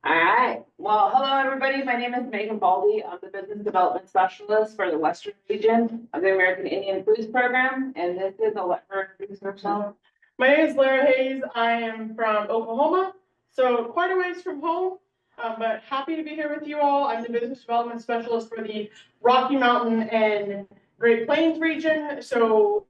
All right. Well, hello, everybody. My name is Megan Baldy. I'm the Business Development Specialist for the Western region of the American Indian Foods Program, and this is a let her introduce herself. My name is Lara Hayes. I am from Oklahoma, so quite a ways from home, but happy to be here with you all. I'm the Business Development Specialist for the Rocky Mountain and Great Plains region, so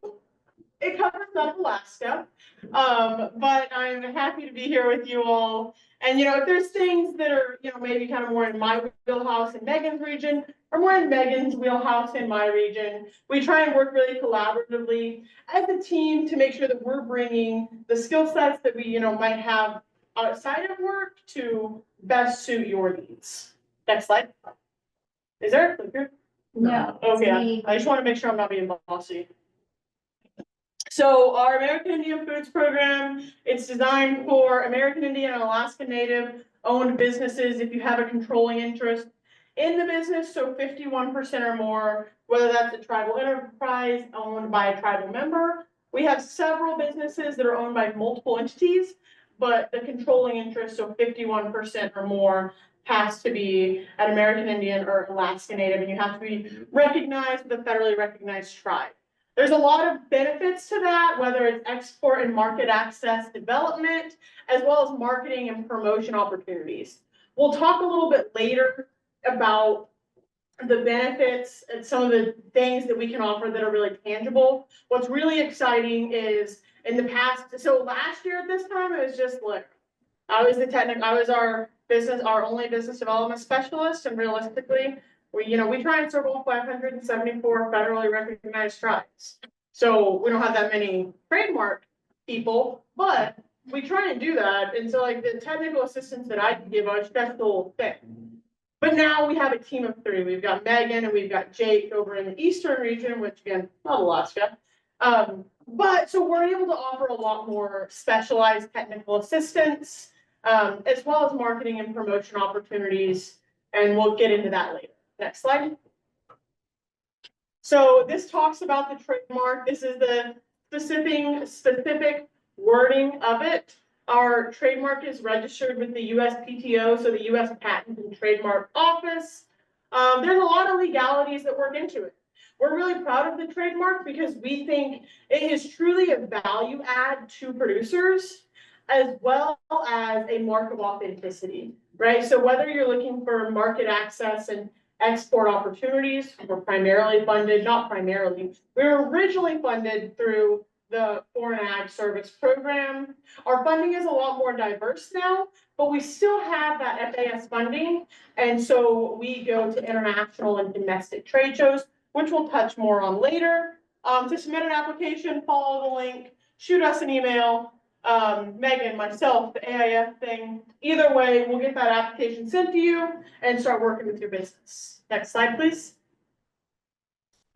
it covers up Alaska. But I'm happy to be here with you all. And, if there's things that are, maybe kind of more in my wheelhouse in Megan's region, or more in Megan's wheelhouse in my region, we try and work really collaboratively as a team to make sure that we're bringing the skill sets that we, might have outside of work to best suit your needs. Next slide. Is there a clicker? No. Okay, I just want to make sure I'm not being bossy. So our American Indian Foods Program, it's designed for American Indian and Alaska Native owned businesses if you have a controlling interest in the business, so 51% or more, whether that's a tribal enterprise owned by a tribal member. We have several businesses that are owned by multiple entities, but the controlling interest, so 51% or more, has to be an American Indian or Alaska Native, and you have to be recognized with a federally recognized tribe. There's a lot of benefits to that, whether it's export and market access development, as well as marketing and promotion opportunities. We'll talk a little bit later about the benefits and some of the things that we can offer that are really tangible. What's really exciting is in the past, so last year at this time, it was just like, I was our only business development specialist, and realistically, we try and serve all 574 federally recognized tribes. So we don't have that many trademark people, but we try and do that. And so like the technical assistance that I can give, I stress the whole thing. But now we have a team of 3. We've got Megan and we've got Jake over in the Eastern region, which again, not Alaska. But so we're able to offer a lot more specialized technical assistance, as well as marketing and promotion opportunities. And we'll get into that later. Next slide. So this talks about the trademark. This is the specific wording of it. Our trademark is registered with the USPTO, so the US Patent and Trademark Office. There's a lot of legalities that work into it. We're really proud of the trademark because we think it is truly a value add to producers, as well as a mark of authenticity, right? So whether you're looking for market access and export opportunities, we're primarily funded, not primarily, we were originally funded through the Foreign Ag Service Program. Our funding is a lot more diverse now, but we still have that FAS funding. And so we go to international and domestic trade shows, which we'll touch more on later. To submit an application, follow the link, shoot us an email. Megan, myself, the AIF thing. Either way, we'll get that application sent to you and start working with your business. Next slide, please.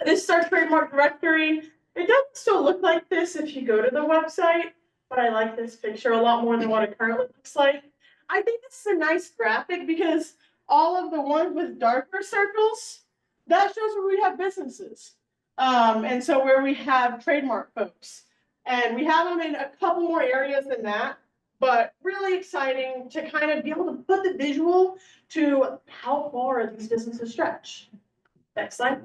This is our trademark directory. It doesn't still look like this if you go to the website, but I like this picture a lot more than what it currently looks like. I think this is a nice graphic because all of the ones with darker circles, that shows where we have businesses. And so where we have trademark folks. And we have them in a couple more areas than that, but really exciting to kind of be able to put the visual to how far these businesses stretch. Next slide.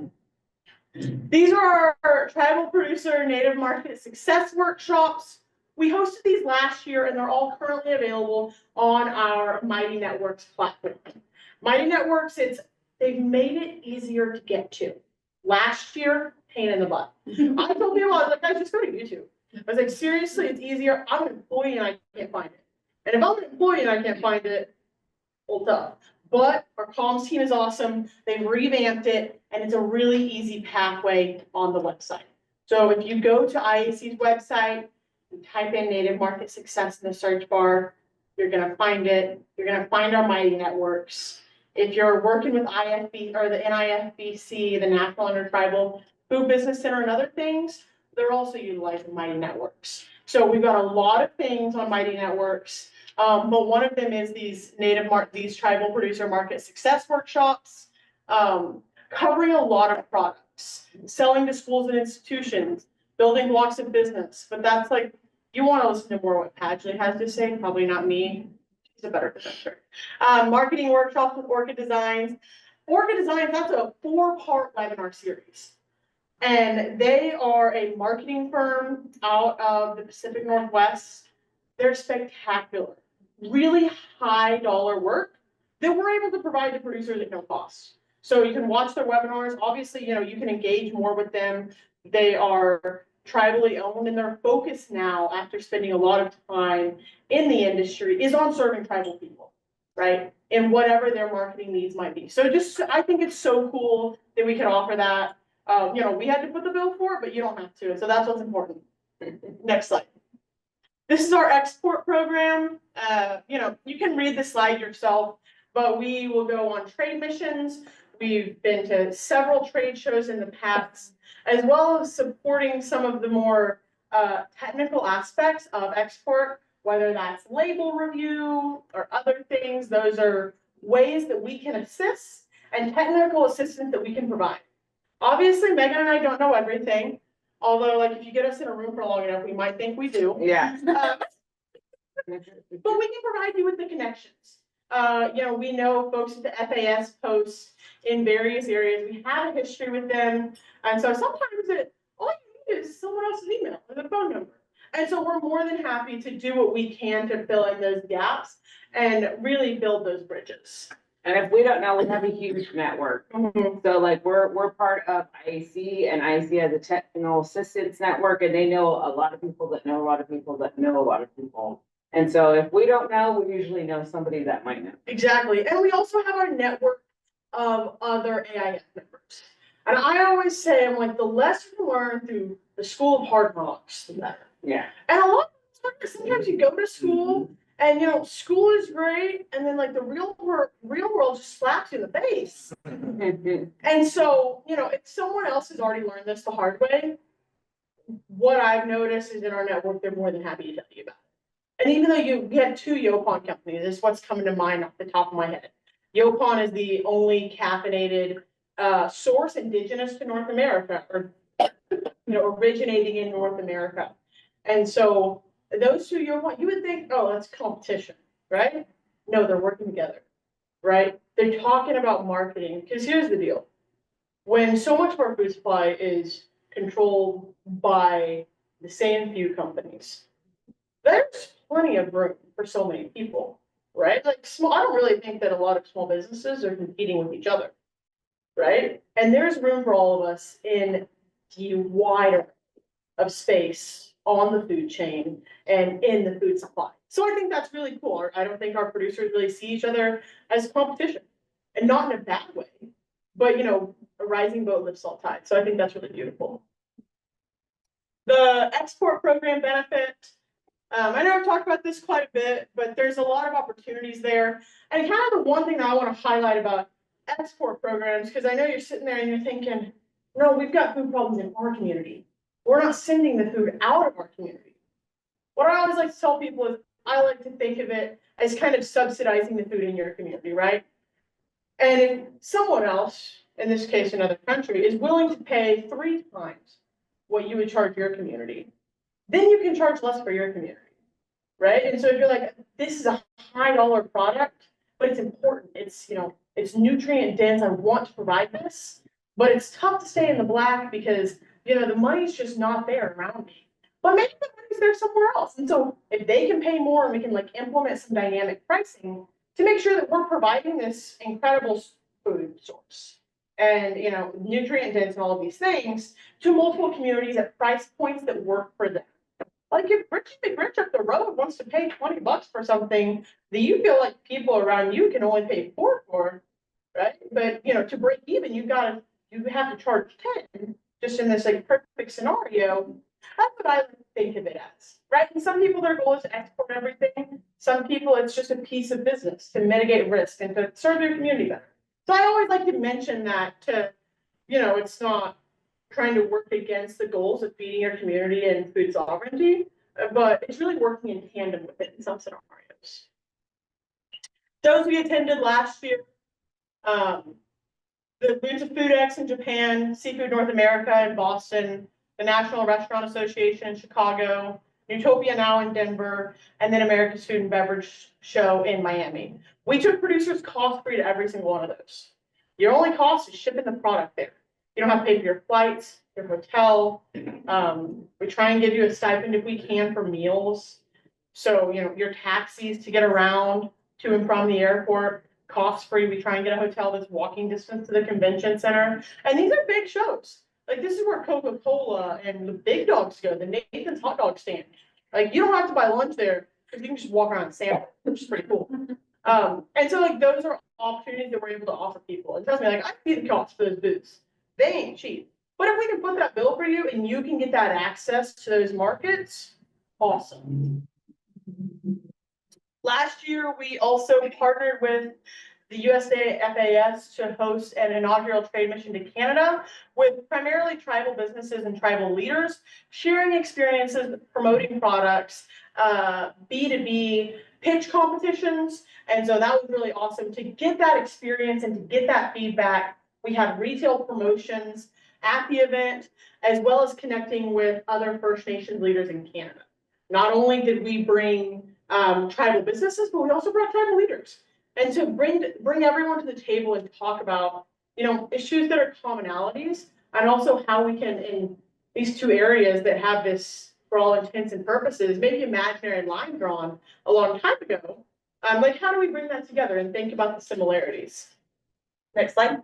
These are our tribal producer native market success workshops. We hosted these last year and they're all currently available on our Mighty Networks platform. Mighty Networks, they've made it easier to get to. Last year, pain in the butt. I told people, I was like, guys, just go to YouTube. I was like, seriously, it's easier. I'm an employee and I can't find it. And if I'm an employee and I can't find it, well, tough. But our comms team is awesome. They've revamped it and it's a really easy pathway on the website. So if you go to IAC's website and type in Native Market Success in the search bar, you're going to find it. You're going to find our Mighty Networks. If you're working with IFB or the NIFBC, the National Intertribal Food Business Center and other things, they're also utilizing Mighty Networks. So we've got a lot of things on Mighty Networks, but one of them is these tribal producer market success workshops, covering a lot of products, selling to schools and institutions, building blocks of business. But that's like, you want to listen to more what Padgley has to say, probably not me. It's a better picture. Marketing workshops with Orchid Designs. Orchid Designs, that's a 4-part webinar series. And they are a marketing firm out of the Pacific Northwest. They're spectacular. Really high dollar work that we're able to provide to producers at no cost. So you can watch their webinars. Obviously, you know, you can engage more with them. They are tribally owned, and their focus now, after spending a lot of time in the industry, is on serving tribal people, right? And whatever their marketing needs might be. So just, I think it's so cool that we can offer that. You know, we had to put the bill for it, but you don't have to. So that's what's important. Next slide. This is our export program. You know, you can read the slide yourself, but we will go on trade missions. We've been to several trade shows in the past, as well as supporting some of the more technical aspects of export, whether that's label review or other things. Those are ways that we can assist and technical assistance that we can provide. Obviously, Megan and I don't know everything, although like if you get us in a room for long enough, we might think we do. Yeah. But we can provide you with the connections. You know, we know folks at the FAS posts in various areas. We have a history with them. And so sometimes all you need is someone else's email or the phone number. And so we're more than happy to do what we can to fill in those gaps and really build those bridges. And if we don't know, we have a huge network. Mm-hmm. So like we're part of IAC, and IAC has a technical assistance network, and they know a lot of people that know a lot of people that know a lot of people. And so if we don't know, we usually know somebody that might know. Exactly. And we also have our network of other AIF members. And I always say, I'm like, the less you learn through the school of hard knocks, the better. Yeah. And a lot of times, sometimes you go to school and, you know, school is great. And then like the real world just slaps you in the face. And so, you know, if someone else has already learned this the hard way, what I've noticed is in our network, they're more than happy to tell you about it. And even though we have 2 Yopon companies, this is what's coming to mind off the top of my head. Yopon is the only caffeinated source indigenous to North America, or you know, originating in North America. And so those 2 Yopon, you would think, oh, that's competition, right? No, they're working together, right? They're talking about marketing, because here's the deal. When so much of our food supply is controlled by the same few companies, there's plenty of room for so many people, right? Like I don't really think that a lot of small businesses are competing with each other, right? And there's room for all of us in the wide array of space on the food chain and in the food supply. So I think that's really cool. I don't think our producers really see each other as competition, and not in a bad way, but you know, a rising boat lifts all tides. So I think that's really beautiful. The export program benefit. I know I've talked about this quite a bit, but there's a lot of opportunities there. And kind of the one thing that I want to highlight about export programs, because I know you're sitting there and you're thinking, no, we've got food problems in our community. We're not sending the food out of our community. What I always like to tell people is I like to think of it as kind of subsidizing the food in your community, right? And if someone else, in this case another country, is willing to pay 3 times what you would charge your community, then you can charge less for your community, right? And so if you're like, this is a high dollar product, but it's important, it's, you know, it's nutrient dense, I want to provide this, but it's tough to stay in the black because, you know, the money's just not there around me. But maybe the money's there somewhere else. And so if they can pay more and we can like implement some dynamic pricing to make sure that we're providing this incredible food source and, you know, nutrient dense and all of these things to multiple communities at price points that work for them. Like if Richie McRich up the road wants to pay $20 for something that you feel like people around you can only pay 4 for, right? But you know, to break even, you have to charge 10 just in this like perfect scenario. That's what I like to think of it as, right? And some people, their goal is to export everything. Some people, it's just a piece of business to mitigate risk and to serve their community better. So I always like to mention that to, you know, it's not trying to work against the goals of feeding your community and food sovereignty, but it's really working in tandem with it in some scenarios. Those we attended last year, the Food to Food X in Japan, Seafood North America in Boston, the National Restaurant Association in Chicago, Utopia now in Denver, and then America's Food and Beverage Show in Miami. We took producers cost-free to every single one of those. Your only cost is shipping the product there. You don't have to pay for your flights, your hotel. We try and give you a stipend if we can for meals. So, your taxis to get around to and from the airport, cost-free. We try and get a hotel that's walking distance to the convention center. And these are big shows. Like, this is where Coca-Cola and the big dogs go, the Nathan's hot dog stand. Like, you don't have to buy lunch there, because you can just walk around and sample, which is pretty cool. And so, like, those are opportunities that we're able to offer people. And trust me, like, I see the cost for those booths. They ain't cheap. But if we can put that bill for you and you can get that access to those markets, awesome. Last year, we also partnered with the USA FAS to host an inaugural trade mission to Canada with primarily tribal businesses and tribal leaders, sharing experiences, promoting products, B2B pitch competitions. And so that was really awesome to get that experience and to get that feedback. We had retail promotions at the event, as well as connecting with other First Nations leaders in Canada. Not only did we bring tribal businesses, but we also brought tribal leaders. And to bring everyone to the table and talk about, issues that are commonalities, and also how we can, in these two areas that have this, for all intents and purposes, maybe imaginary line drawn a long time ago, like how do we bring that together and think about the similarities? Next slide.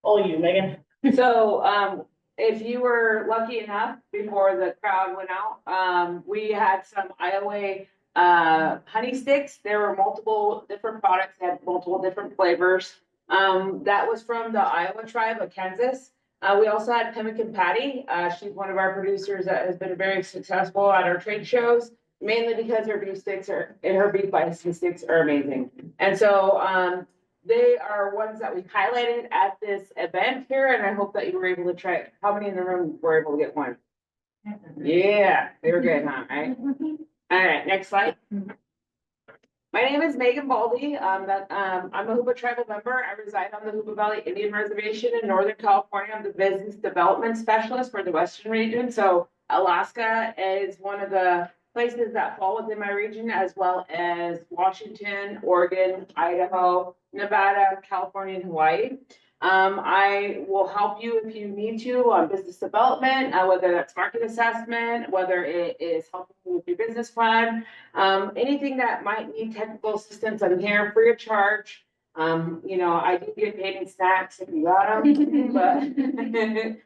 All you, Megan. So, if you were lucky enough before the crowd went out, we had some Iowa honey sticks. There were multiple different products, had multiple different flavors. That was from the Iowa tribe of Kansas. We also had Pemmican Patty. She's one of our producers that has been very successful at our trade shows, mainly because her beef sticks and her beef bison sticks are amazing. And so, they are ones that we highlighted at this event here, and I hope that you were able to try it. How many in the room were able to get one? Yeah, they were good, huh? Right? All right, next slide. My name is Megan Baldy. I'm a Hoopa tribal member. I reside on the Hoopa Valley Indian Reservation in Northern California. I'm the business development specialist for the Western region. So Alaska is one of the places that fall within my region, as well as Washington, Oregon, Idaho, Nevada, California, and Hawaii. I will help you if you need to on business development, whether that's market assessment, whether it is helping you with your business plan, anything that might need technical assistance. I'm here free of charge. I do get paid in snacks if you got them, but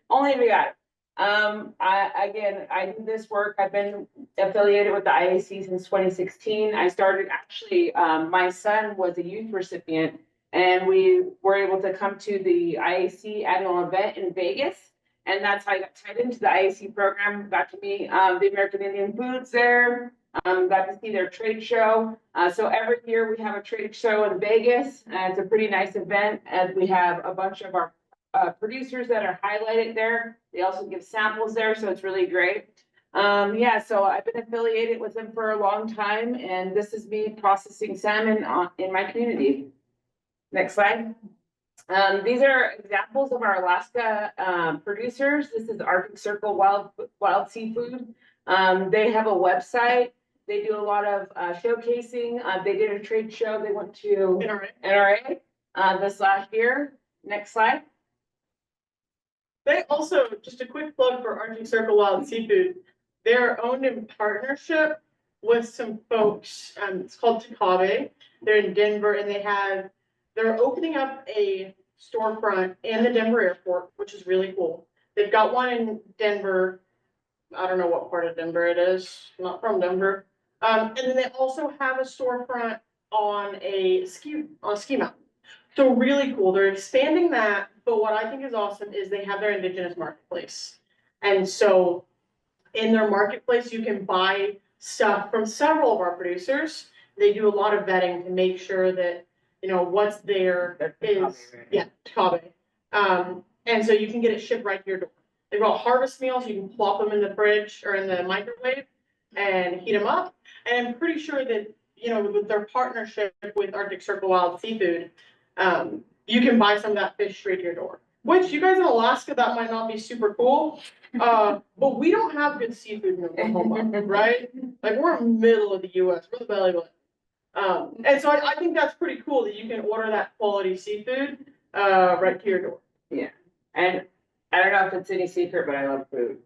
only if you got it. I do this work. I've been affiliated with the IAC since 2016. I started actually, my son was a youth recipient, and we were able to come to the IAC annual event in Vegas. And that's how I got tied into the IAC program. Got to meet the American Indian Foods there. Got to see their trade show. So every year we have a trade show in Vegas. It's a pretty nice event, as we have a bunch of our producers that are highlighted there. They also give samples there, so it's really great. So I've been affiliated with them for a long time, and this is me processing salmon in my community. Next slide. These are examples of our Alaska producers. This is Arctic Circle Wild Seafood. They have a website. They do a lot of showcasing. They did a trade show. They went to NRA this last year. Next slide. They also, just a quick plug for Arctic Circle Wild Seafood, they're owned in partnership with some folks, it's called Takabe. They're in Denver, and they're opening up a storefront in the Denver airport, which is really cool. They've got one in Denver. I don't know what part of Denver it is, I'm not from Denver. And then they also have a storefront on a ski mountain. So really cool. They're expanding that, but what I think is awesome is they have their indigenous marketplace. And so in their marketplace, you can buy stuff from several of our producers. They do a lot of vetting to make sure that, what's there is, Takabe. And so you can get it shipped right to your door. They've got harvest meals. You can plop them in the fridge or in the microwave and heat them up. And I'm pretty sure that, with their partnership with Arctic Circle Wild Seafood, you can buy some of that fish straight to your door. which you guys in Alaska, that might not be super cool. But we don't have good seafood in Oklahoma, right? Like, we're in the middle of the US, we're the belly button. And so I think that's pretty cool that you can order that quality seafood, right to your door. Yeah, and I don't know if it's any secret, but I love food.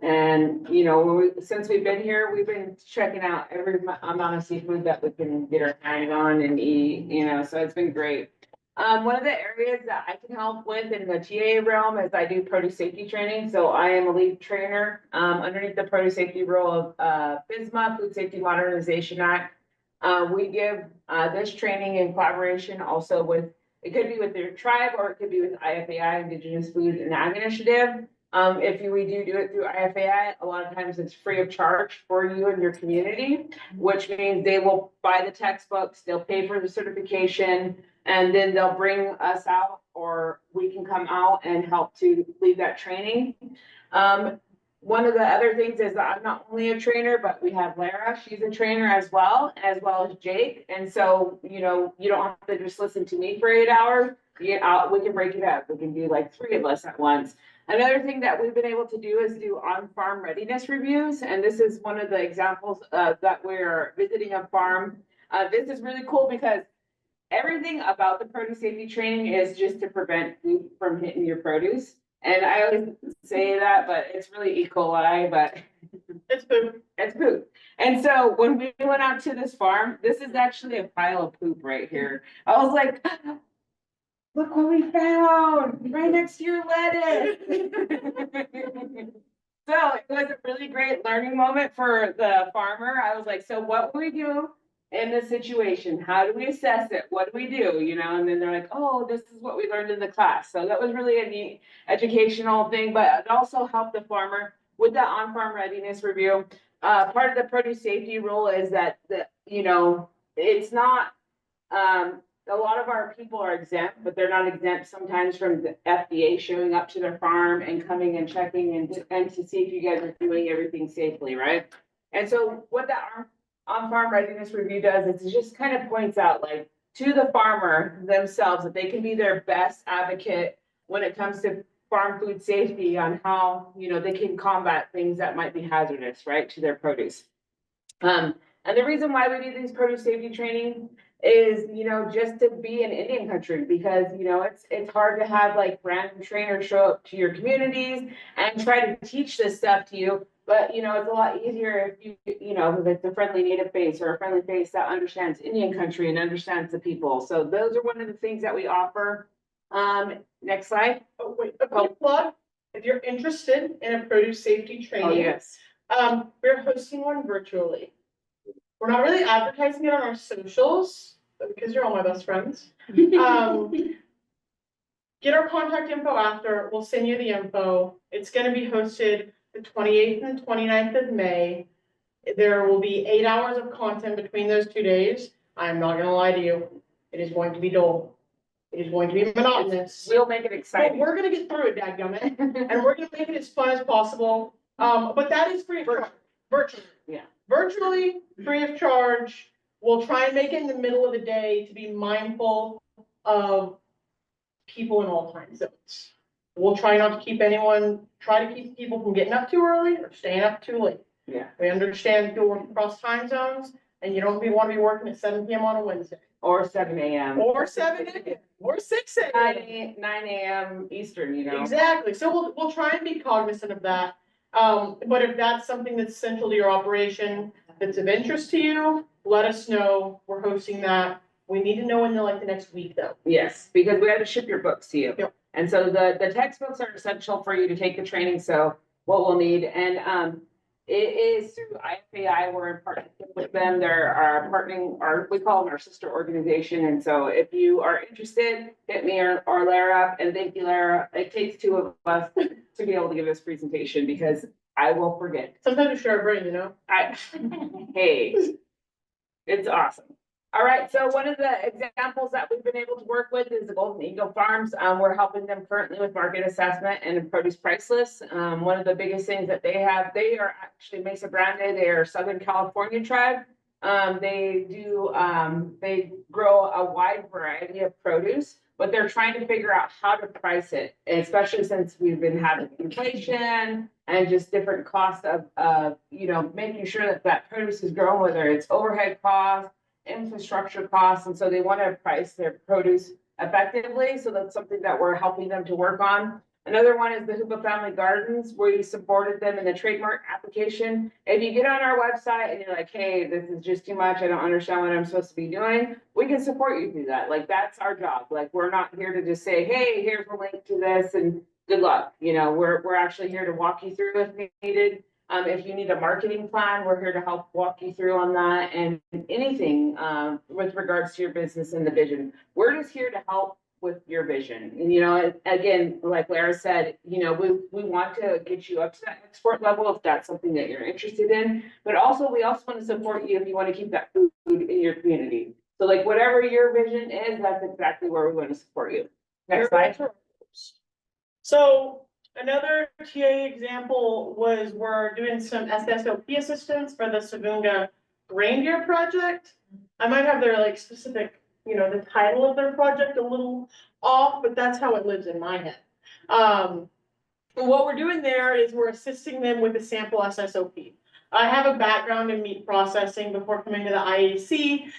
And, you know, since we've been here, we've been checking out every amount of seafood that we can get our hands on and eat, you know, so it's been great. One of the areas that I can help with in the TA realm is I do produce safety training, so I am a lead trainer, underneath the produce safety role of, FSMA, Food Safety Modernization Act. We give, this training in collaboration also with, it could be with your tribe or it could be with IFAI, Indigenous Food and Ag Initiative. If we do it through IFAI, a lot of times it's free of charge for you and your community, which means they will buy the textbooks, they'll pay for the certification, and then they'll bring us out, or we can come out and help to lead that training. One of the other things is that I'm not only a trainer, but we have Lara, she's a trainer as well as Jake. And so, you know, you don't have to just listen to me for 8 hours. Yeah, we can break it up. We can do like 3 of us at once. Another thing that we've been able to do is do on-farm readiness reviews. And this is one of the examples that we're visiting a farm. This is really cool because everything about the produce safety training is just to prevent food from hitting your produce. And I always say that, but it's really E. coli, but It's food. it's poop. And so when we went out to this farm, this is actually a pile of poop right here. I was like, look what we found right next to your lettuce. So it was a really great learning moment for the farmer. I was like, so what do we do in this situation? How do we assess it? What do we do? You know, and then they're like, oh, this is what we learned in the class. So that was really a neat educational thing, but it also helped the farmer with that on-farm readiness review. Part of the produce safety rule is that you know, it's not, a lot of our people are exempt, but they're not exempt sometimes from the FDA showing up to their farm and coming and checking and to see if you guys are doing everything safely, right? And so what that on-farm readiness review does is it just kind of points out, like, to the farmer themselves, that they can be their best advocate when it comes to farm food safety on how, you know, they can combat things that might be hazardous, right, to their produce. And the reason why we do these produce safety training is, you know, just to be in Indian country, because, you know, it's hard to have like random trainers show up to your communities and try to teach this stuff to you. But, you know, it's a lot easier if you know, if it's a friendly native face or a friendly face that understands Indian country and understands the people. So those are one of the things that we offer. Next slide. Oh, wait, a quick plug. If you're interested in a produce safety Oh, training, yes. we're hosting one virtually. We're not really advertising it on our socials, but because you're all my best friends. Get our contact info after, we'll send you the info. It's gonna be hosted the 28th and 29th of May. There will be 8 hours of content between those 2 days. I'm not gonna lie to you, it is going to be dull. It is going to be monotonous. We'll make it But exciting. we're gonna get through it, dadgummit, and we're gonna make it as fun as possible. But that is free of charge, virtually. Yeah. Virtually, free of charge. We'll try and make it in the middle of the day to be mindful of people in all time zones. We'll try not to try to keep people from getting up too early or staying up too late. Yeah. We understand people work across time zones and you don't want to be working at 7 PM on a Wednesday. Or 7 a.m. Or 7 AM, or 6 AM. 9 a.m. Eastern, you know. Exactly, so we'll try and be cognizant of that. But if that's something that's central to your operation, that's of interest to you, let us know. We're hosting that. We need to know in the next week though. Yes, because we have to ship your books to you. Yep. And so the textbooks are essential for you to take the training, so what we'll need, and it is through IFAI, we're in partnership with them. They're our partnering, we call them our sister organization, and so if you are interested, hit me or Lara up, and thank you, Lara. It takes 2 of us to be able to give this presentation, because I will forget. Sometimes we share a brain, you know? Hey, it's awesome. All right, so one of the examples that we've been able to work with is the Golden Eagle Farms. We're helping them currently with market assessment and produce price lists. One of the biggest things that they are actually Mesa Grande. They are Southern California tribe. They grow a wide variety of produce, but they're trying to figure out how to price it, especially since we've been having inflation and just different costs of, making sure that that produce is grown, whether it's overhead costs, infrastructure costs, and so they want to price their produce effectively. So that's something that we're helping them to work on. Another one is the Hoopa Family Gardens, where we supported them in the trademark application. If you get on our website and you're like, hey, this is just too much, I don't understand what I'm supposed to be doing, we can support you through that. Like, that's our job. Like, we're not here to just say, hey, here's a link to this and good luck. We're actually here to walk you through if needed. If you need a marketing plan, we're here to help walk you through on that, and anything with regards to your business and the vision. We're just here to help with your vision. And again, like Lara said, we want to get you up to that export level if that's something that you're interested in. But also, we also want to support you if you want to keep that food in your community. So like whatever your vision is, that's exactly where we want to support you. Next slide. So another TA example was we're doing some SSOP assistance for the Savunga reindeer project. I might have their specific, the title of their project a little off, but that's how it lives in my head. What we're doing there is we're assisting them with a sample SSOP. I have a background in meat processing before coming to the IAC.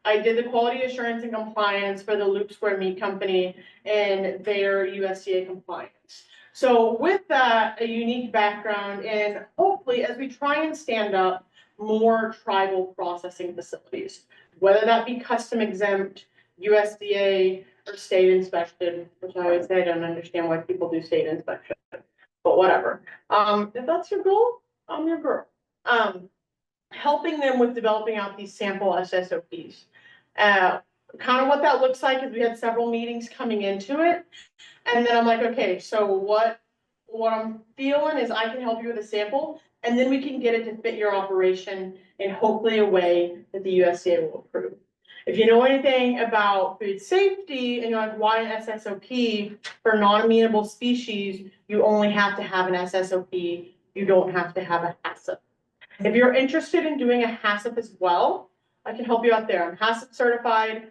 I did the quality assurance and compliance for the Loop Square Meat Company and their USDA compliance. So with that, a unique background, and hopefully as we try and stand up more tribal processing facilities, whether that be custom exempt, USDA, or state inspection, which I always say I don't understand why people do state inspection, but whatever. If that's your goal, I'm your girl. Helping them with developing out these sample SSOPs. Kind of what that looks like is we had several meetings coming into it. And then I'm like, okay, so what I'm feeling is I can help you with a sample, and then we can get it to fit your operation in hopefully a way that the USDA will approve. If you know anything about food safety and you're like, why an SSOP for non-amenable species, you only have to have an SSOP, you don't have to have a HACCP. If you're interested in doing a HACCP as well, I can help you out there. I'm HACCP certified.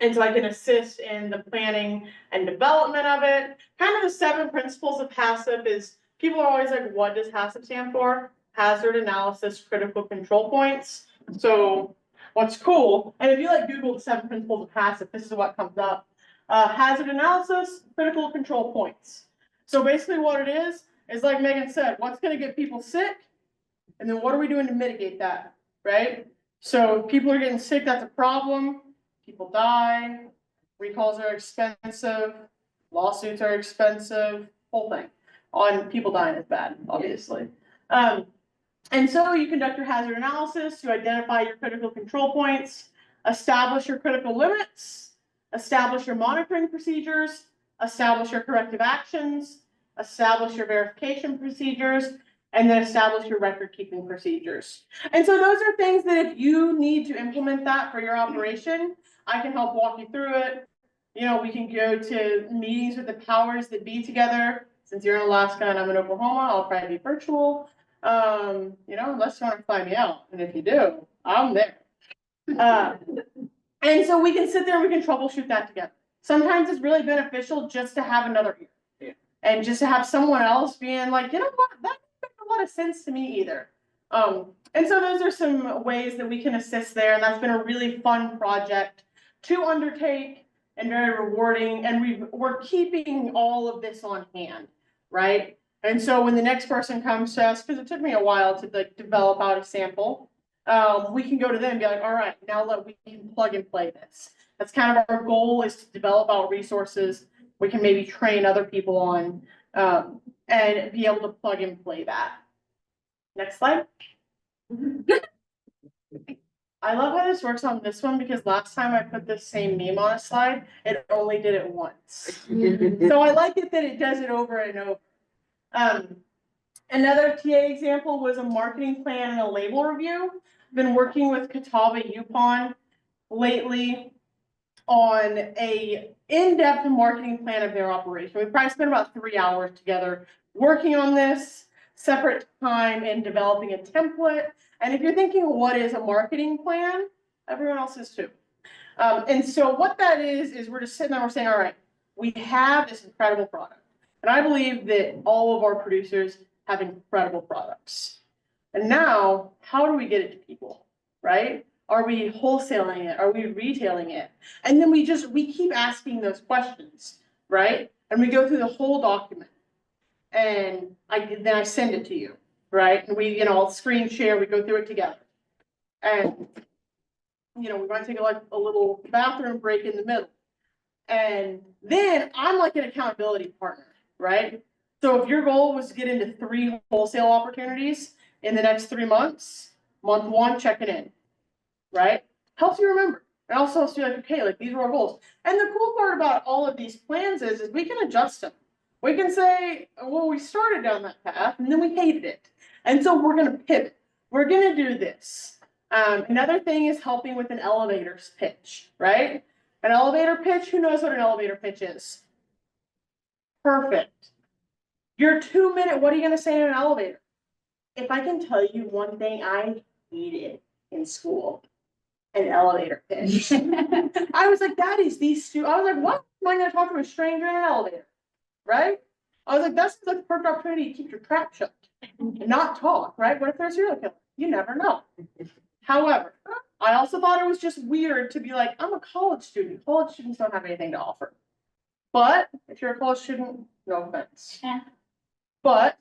And so I can assist in the planning and development of it. Kind of the 7 principles of HACCP is, people are always like, what does HACCP stand for? Hazard Analysis Critical Control Points. So what's cool, and if you Google the 7 principles of HACCP, this is what comes up. Hazard Analysis Critical Control Points. So basically what it is like Megan said, what's going to get people sick? And then what are we doing to mitigate that, right? So people are getting sick, that's a problem. People die, recalls are expensive, lawsuits are expensive, whole thing. On people dying is bad, obviously. And so you conduct your hazard analysis to identify your critical control points, establish your critical limits, establish your monitoring procedures, establish your corrective actions, establish your verification procedures, and then establish your record-keeping procedures. And so those are things that if you need to implement that for your operation, I can help walk you through it. We can go to meetings with the powers that be together. Since you're in Alaska and I'm in Oklahoma, I'll probably be virtual. Unless you want to fly me out. And if you do, I'm there. And so we can sit there and we can troubleshoot that together. Sometimes it's really beneficial just to have another ear. Yeah. And just to have someone else being like, you know what, that doesn't make a lot of sense to me either. And so those are some ways that we can assist there. And that's been a really fun project to undertake and very rewarding. And we're keeping all of this on hand, right? And so when the next person comes to us, because it took me a while to develop out a sample, we can go to them and be like, all right, now we can plug and play this. That's kind of our goal, is to develop out resources we can maybe train other people on, and be able to plug and play that. Next slide. I love how this works on this one, because last time I put the same meme on a slide, it only did it once. So I like it that it does it over and over. Another TA example was a marketing plan and a label review. I've been working with Catawba Yukon lately on a in-depth marketing plan of their operation. We probably spent about 3 hours together working on this, separate time and developing a template. And if you're thinking, what is a marketing plan? Everyone else is too. And so what that is we're just sitting there, we're saying, all right, we have this incredible product. And I believe that all of our producers have incredible products. And now, how do we get it to people, right? Are we wholesaling it? Are we retailing it? And then we keep asking those questions, right? And we go through the whole document. And then I send it to you, right? And we, I'll screen share, we go through it together. And, we might take a little bathroom break in the middle. And then I'm like an accountability partner, right? So if your goal was to get into 3 wholesale opportunities in the next 3 months, month 1, checking in, right? Helps you remember. It also helps you like, okay, like these are our goals. And the cool part about all of these plans is we can adjust them. We can say, well, we started down that path and then we hated it. And so we're going to pivot. We're going to do this. Another thing is helping with an elevator's pitch, right? An elevator pitch, who knows what an elevator pitch is? Perfect. Your 2-minute, what are you going to say in an elevator? If I can tell you one thing I hated in school, an elevator pitch. I was like, that is the I was like, what am I going to talk to a stranger in an elevator? Right? I was like, that's the perfect opportunity to keep your trap shut and not talk, right? What if there's a serial killer? You never know. However, I also thought it was just weird to be like, I'm a college student. College students don't have anything to offer. But if you're a college student, no offense. Yeah. But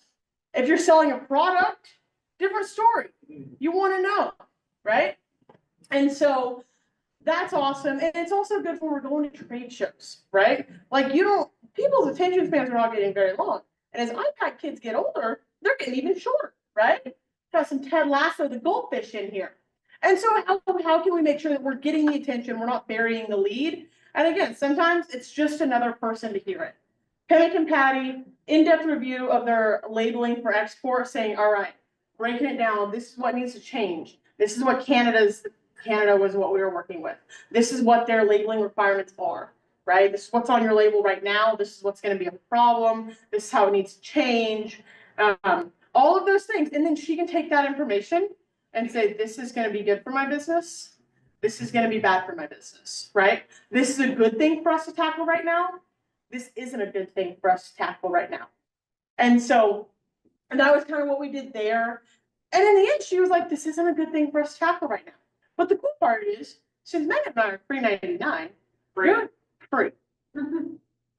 if you're selling a product, different story. You want to know, right? And so that's awesome. And it's also good when we're going to trade shows, right? Like people's attention spans are not getting very long. And as iPad kids get older, they're getting even shorter, right? Got some Ted Lasso, the goldfish in here. And so how can we make sure that we're getting the attention, we're not burying the lead? And again, sometimes it's just another person to hear it. Pemmick and Patty, in-depth review of their labeling for export, saying, all right, breaking it down, this is what needs to change. This is what Canada was what we were working with. This is what their labeling requirements are, right? This is what's on your label right now. This is what's going to be a problem. This is how it needs to change. All of those things. And then she can take that information and say, this is going to be good for my business. This is going to be bad for my business, right? This is a good thing for us to tackle right now. This isn't a good thing for us to tackle right now. And that was kind of what we did there. And in the end, she was like, this isn't a good thing for us to tackle right now. But the cool part is, since Megan and I are $3.99, you're free.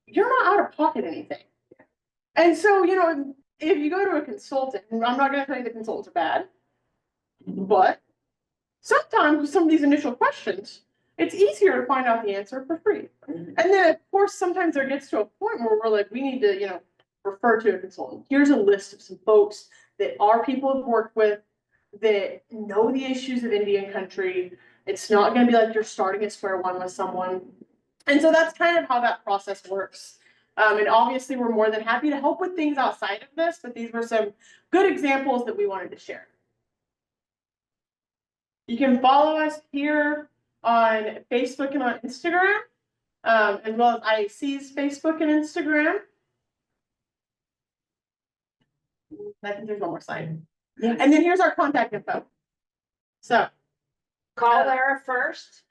You're not out of pocket anything. And so, if you go to a consultant, and I'm not going to tell you the consultants are bad, but sometimes with some of these initial questions, it's easier to find out the answer for free. And then, of course, sometimes there gets to a point where we're like, we need to, refer to a consultant. Here's a list of some folks that our people have worked with that know the issues of Indian country. It's not going to be like you're starting at square one with someone. And so that's kind of how that process works. And obviously, we're more than happy to help with things outside of this, but these were some good examples that we wanted to share. You can follow us here on Facebook and on Instagram, as well as IAC's Facebook and Instagram. I think there's one more slide. Yeah. And then here's our contact info. So call Lara first.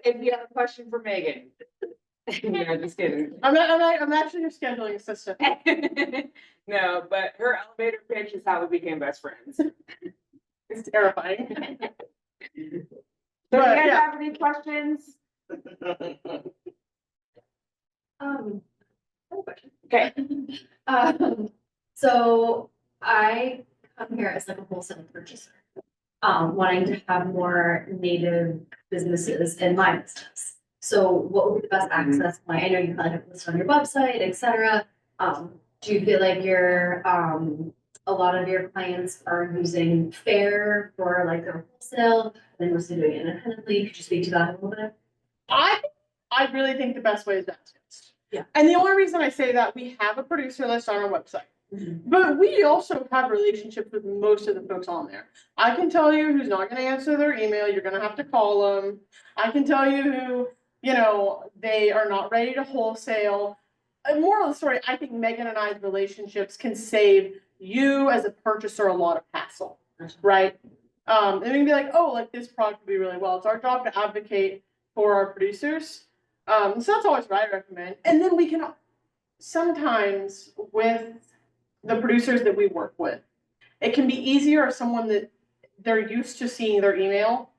If you have a question for Megan. No, just kidding. I'm actually your scheduling assistant. No, but her elevator pitch is how we became best friends. It's terrifying. So do you guys have any questions? I have a question. Okay. So I come here as like a wholesale purchaser, wanting to have more native businesses in my business. So what would be the best access point? I know you kind of list on your website, etc. Do you feel like a lot of your clients are using FAIR for like their wholesale, and mostly doing it independently? Could you speak to that a little bit? I really think the best way is basket. Yeah. And the only reason I say that, we have a producer list on our website. But we also have relationships with most of the folks on there. I can tell you who's not going to answer their email. You're going to have to call them. I can tell you who, they are not ready to wholesale. And moral of the story, I think Megan and I's relationships can save you as a purchaser a lot of hassle, right? And we can be like, oh, like this product would be really well. It's our job to advocate for our producers. So that's always what I recommend. And then we can sometimes with the producers that we work with, it can be easier if someone that they're used to seeing their email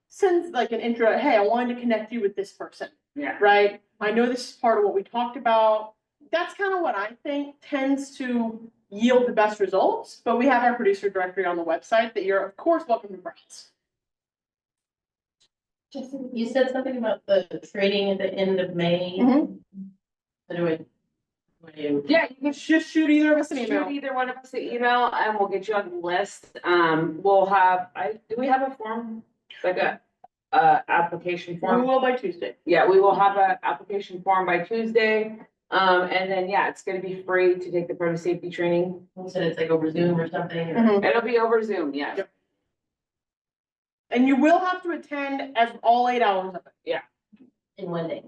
sends like an intro, hey, I wanted to connect you with this person, Yeah. right? I know this is part of what we talked about. That's kind of what I think tends to yield the best results, but we have our producer directory on the website that you're of course welcome to browse. Justin, you said something about the training at the end of May. Mhm. What do I? What do you? Yeah, you can Just shoot either of us an shoot email. either one of us an email and we'll get you on the list. We'll have, do we have a form? Like a, application We form? will by Tuesday. Yeah, we will have an application form by Tuesday. And then, yeah, it's gonna be free to take the produce safety training. You said it's like over Zoom or something, or Mhm. It'll be over Zoom, yes. Yep. And you will have to attend all 8 hours of it. in one day.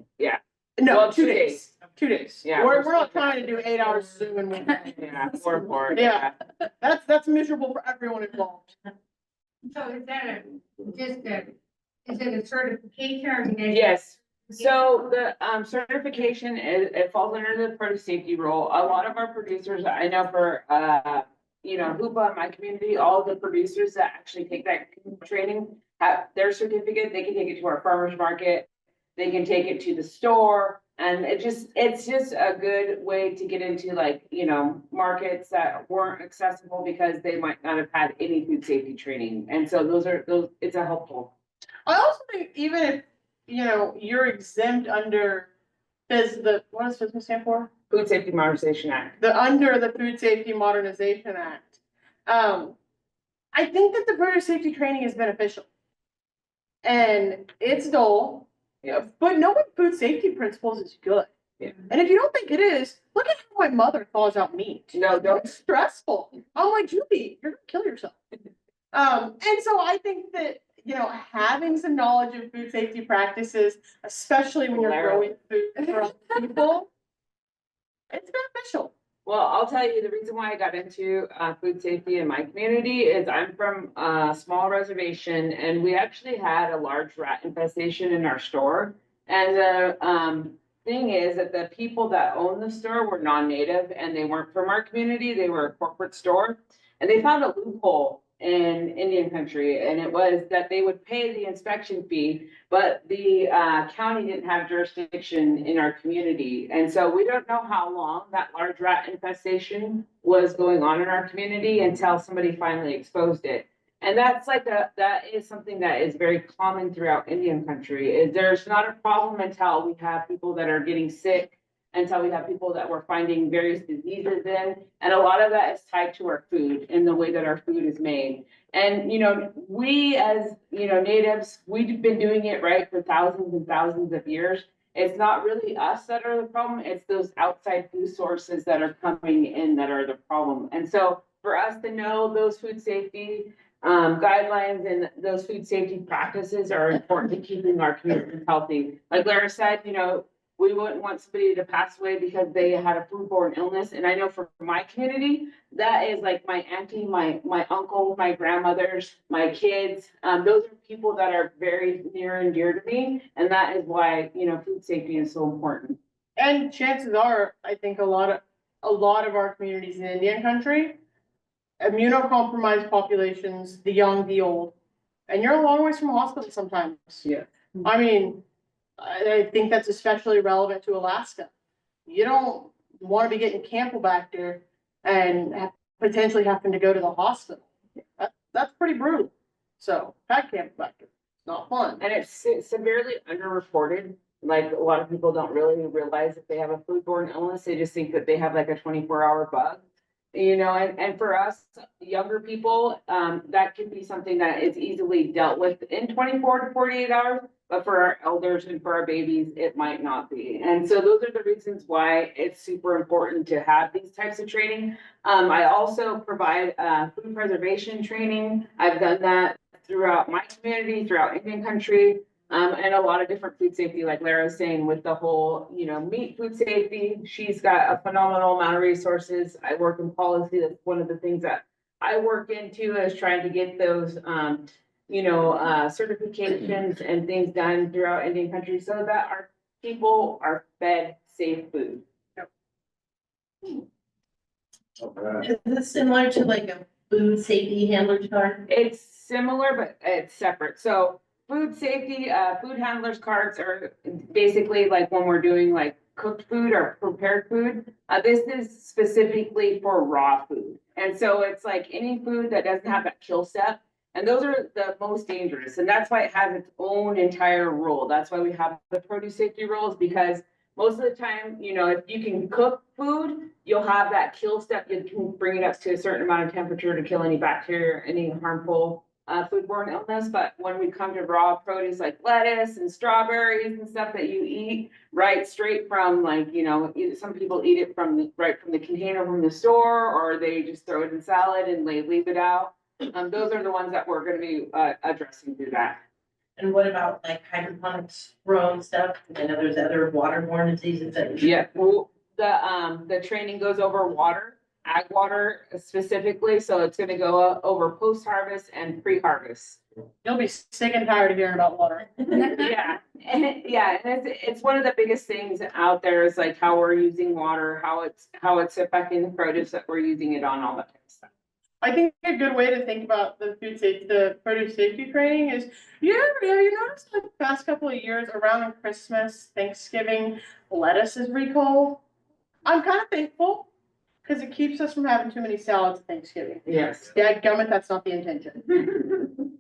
No, Well, 2 2 days. days. 2 days. Yeah, We're we're not still- trying to do 8 hours Zoom and Yeah, 4. Yeah. That's miserable for everyone involved. So is that is it a certification or? Yes, so the certification it falls under the produce safety role. A lot of our producers, I know for Hoopa, my community, all the producers that actually take that training have their certificate, they can take it to our farmers market. They can take it to the store and it's just a good way to get into markets that weren't accessible because they might not have had any food safety training. And so it's a helpful. I also think even if, you're exempt under what does FSMA stand for? Food Safety Modernization Act. Under the Food Safety Modernization Act. I think that the produce safety training is beneficial. And it's dull, Yeah. but knowing food safety principles is good. Yeah. And if you don't think it is, look at how my mother thaws out meat. No, don't. It's stressful. I'm like, Judy, you're gonna kill yourself. And so I think that, having some knowledge of food safety practices, especially when you're growing food for other people, it's beneficial. Well, I'll tell you, the reason why I got into food safety in my community is I'm from a small reservation and we actually had a large rat infestation in our store. And the thing is that the people that own the store were non-native and they weren't from our community, they were a corporate store. And they found a loophole in Indian country, and it was that they would pay the inspection fee, but the county didn't have jurisdiction in our community. And so we don't know how long that large rat infestation was going on in our community until somebody finally exposed it. And that is something that is very common throughout Indian country, is there's not a problem until we have people that are getting sick, until we have people that we're finding various diseases in. And a lot of that is tied to our food and the way that our food is made. And, we as, natives, we've been doing it right for thousands and thousands of years. It's not really us that are the problem. It's those outside food sources that are coming in that are the problem. And so for us to know those food safety guidelines and those food safety practices are important to keeping our communities healthy. Like Lara said, we wouldn't want somebody to pass away because they had a foodborne illness. And I know for my community, that is like my auntie, my uncle, my grandmothers, my kids. Those are people that are very near and dear to me. And that is why, food safety is so important. And chances are, I think a lot of our communities in Indian country, immunocompromised populations, the young, the old, and you're a long ways from a hospital sometimes. Yeah. I mean, I think that's especially relevant to Alaska. You don't want to be getting Campylobacter and potentially having to go to the hospital. That's pretty brutal. So, had Campylobacter, not fun. And it's severely underreported. Like a lot of people don't really realize if they have a foodborne illness, they just think that they have like a 24-hour bug. And for us younger people, that can be something that is easily dealt with in 24 to 48 hours. But for our elders and for our babies, it might not be. And so those are the reasons why it's super important to have these types of training. I also provide food preservation training. I've done that throughout my community, throughout Indian country, and a lot of different food safety, like Lara was saying, with the whole, meat food safety. She's got a phenomenal amount of resources. I work in policy. That's one of the things that I work into, is trying to get those certifications and things done throughout Indian country so that our people are fed safe food. Is this similar to like a food safety handler card? It's similar, but it's separate. So food safety, food handlers cards are basically like when we're doing like cooked food or prepared food. This is specifically for raw food. And so it's like any food that doesn't have that kill step. And those are the most dangerous. And that's why it has its own entire rule. That's why we have the produce safety rules, because most of the time, if you can cook food, you'll have that kill step. You can bring it up to a certain amount of temperature to kill any bacteria, or any harmful foodborne illness. But when we come to raw produce like lettuce and strawberries and stuff that you eat right straight from some people eat it right from the container from the store, or they just throw it in salad and they leave it out. Those are the ones that we're going to be addressing through that. And what about like hydroponics grown stuff? I know there's other waterborne diseases that. Yeah, well, the training goes over water, ag water specifically, so it's gonna go over post-harvest and pre-harvest. You'll be sick and tired of hearing about water. Yeah, and it's one of the biggest things out there is like how we're using water, how it's affecting the produce that we're using it on, all that type of stuff. I think a good way to think about the produce safety training is, have you noticed like the past couple of years around Christmas, Thanksgiving, lettuce is recalled? I'm kind of thankful because it keeps us from having too many salads at Thanksgiving. Yes. Dadgummit, that's not the intention.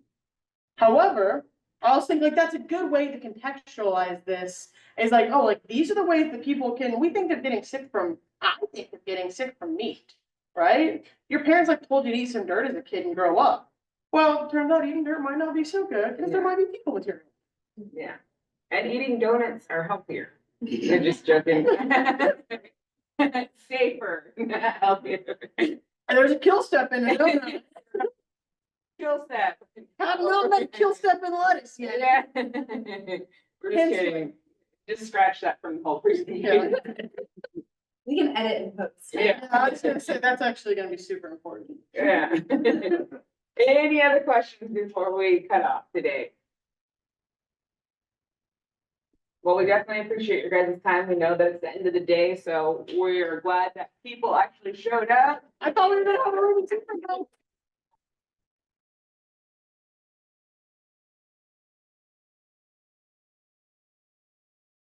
However, I also think like that's a good way to contextualize this. Is like, oh, like these are the ways that we think they're getting sick from. I think they're getting sick from meat. Right? Your parents like told you to eat some dirt as a kid and grow up. Well, it turns out eating dirt might not be so good because there might be fecal material. Yeah, and eating donuts are healthier. I'm just joking. Safer, healthier. And there's a kill step in it. Kill step. Have not met kill step in lettuce yet. Yeah. We're just kidding. Just scratch that from the whole presentation. We can edit and post. Yeah. I was gonna say that's actually gonna be super important. Yeah. Any other questions before we cut off today? Well, we definitely appreciate your guys' time. We know that it's the end of the day, so we're glad that people actually showed up. I thought we were gonna have a really super